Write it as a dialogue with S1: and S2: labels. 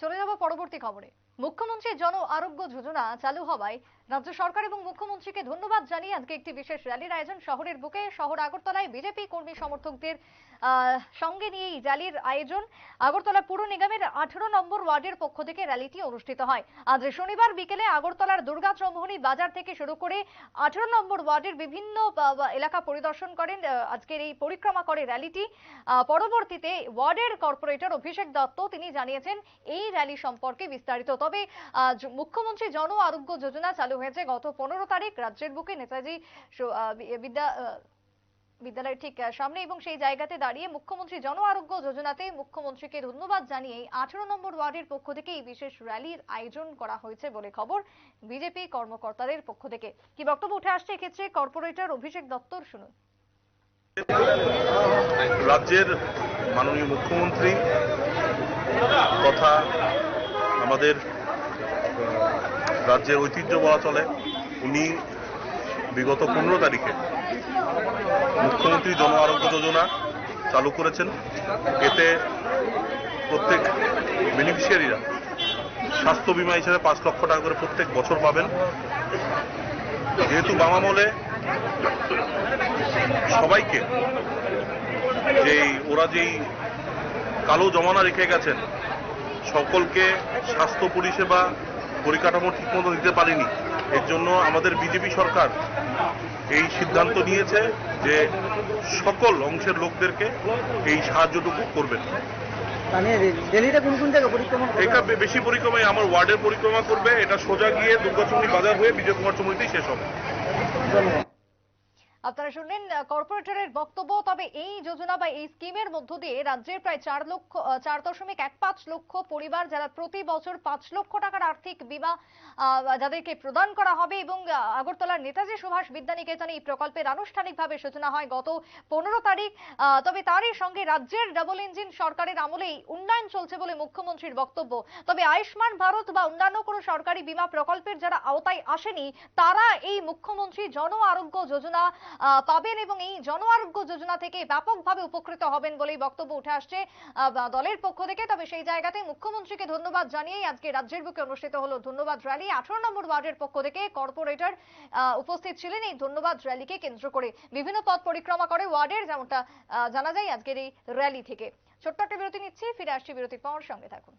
S1: চলে যাব পরবর্তী খবরে। মুখ্যমন্ত্রী জন আরোগ্য যোজনা চালু হওয়ায় রাজ্য সরকার এবং মুখ্যমন্ত্রীকে ধন্যবাদ জানিয়ে আজকে একটি বিশেষ র্যালির আয়োজন। শহরের বুকে শহর আগরতলায় বিজেপি কর্মী সমর্থকদের সঙ্গে নিয়ে এই র্যালির আয়োজন। আগরতলা পুর নিগমের 18 নম্বর ওয়ার্ডের পক্ষ থেকে র্যালিটি অনুষ্ঠিত হয়। আজ শনিবার বিকেলে আগরতলার দুর্গা চৌমুহনী বাজার থেকে শুরু করে 18 নম্বর ওয়ার্ডের বিভিন্ন এলাকা পরিদর্শন করেন। আজকের এই পরিক্রমা করে র্যালিটি। পরবর্তীতে ওয়ার্ডের কর্পোরেটর অভিষেক দত্ত তিনি জানিয়েছেন এই র্যালি সম্পর্কে বিস্তারিত। তবে মুখ্যমন্ত্রী জন আরোগ্য যোজনা চালু হয়েছে গত 15 তারিখ রাজ্যের বুকে নেতাজি বিদ্যালয়ের ঠিক সামনে, এবং সেই জায়গাতে দাঁড়িয়ে মুখ্যমন্ত্রী জন আরোগ্য যোজনাতে মুখ্যমন্ত্রীকে ধন্যবাদ জানিয়ে 18 নম্বর ওয়ার্ডের পক্ষ থেকে এই বিশেষ র্যালির আয়োজন করা হয়েছে বলে খবর বিজেপি কর্মকর্তাদের পক্ষ থেকে। কি বক্তব্য উঠে আসছে এক্ষেত্রে কর্পোরেটর অভিষেক দত্তর, শুনুন।
S2: রাজ্যের মাননীয় মুখ্যমন্ত্রী তথা আমাদের রাজ্যের ঐতিহ্য বলা চলে, উনি বিগত 15 তারিখে মুখ্যমন্ত্রী জন আরোগ্য যোজনা চালু করেছেন। এতে প্রত্যেক বেনিফিশিয়ারিরা স্বাস্থ্য বীমা হিসেবে 5 লক্ষ টাকা করে প্রত্যেক বছর পাবেন। যেহেতু বাম আমলে সবাইকে যেই কালো জমানা রেখে গেছেন, সকলকে স্বাস্থ্য পরিষেবা পরিকাঠামো ঠিকমতো দিতে পারেনি, এর জন্য আমাদের বিজেপি সরকার এই সিদ্ধান্ত নিয়েছে যে সকল অংশের লোকদেরকে এই সাহায্যটুকু করবেন। এটা বেশি পরিক্রমায় আমার ওয়ার্ডের পরিক্রমা করবে, এটা সোজা গিয়ে দুর্গাচুমনি বাজার হয়ে বিজয় কুমার চৌমুহনীতেই শেষ হবে।
S1: আপনারা শুনলেন কর্পোরেটরের বক্তব্য। তবে এই যোজনা বা এই স্কিমের মধ্য দিয়ে রাজ্যের প্রায় 4.15 লক্ষ পরিবার, যারা প্রতি বছর 5 লক্ষ টাকার আর্থিক বীমা যাদেরকে প্রদান করা হবে, এবং আগরতলার নেতাজি সুভাষ বিদ্যানিকেতনে এই প্রকল্পের আনুষ্ঠানিকভাবে সূচনা হয় গত 15 তারিখ। তবে তারই সঙ্গে রাজ্যের ডাবল ইঞ্জিন সরকারের আমলেই উন্নয়ন চলছে বলে মুখ্যমন্ত্রীর বক্তব্য। তবে আয়ুষ্মান ভারত বা অন্যান্য কোনো সরকারি বীমা প্রকল্পের যারা আওতায় আসেনি, তারা এই মুখ্যমন্ত্রী জন আরোগ্য যোজনা পাবেন এবং এই জন আরোগ্য যোজনা থেকে ব্যাপকভাবে উপকৃত হবেন বলেই বক্তব্য উঠে আসছে দলের পক্ষ থেকে। তবে সেই জায়গাতে মুখ্যমন্ত্রীকে ধন্যবাদ জানিয়েই আজকে রাজ্যের বুকে অনুষ্ঠিত হলো ধন্যবাদ র্যালি। 18 নম্বর ওয়ার্ডের পক্ষ থেকে কর্পোরেটর উপস্থিত ছিলেন এই ধন্যবাদ র্যালিকে কেন্দ্র করে। বিভিন্ন পথ পরিক্রমা করে ওয়ার্ডের, যেমনটা জানা যায় আজকের এই র্যালি থেকে। ছোট্ট একটা বিরতি নিচ্ছি, ফিরে আসছি বিরতির পর, সঙ্গে থাকুন।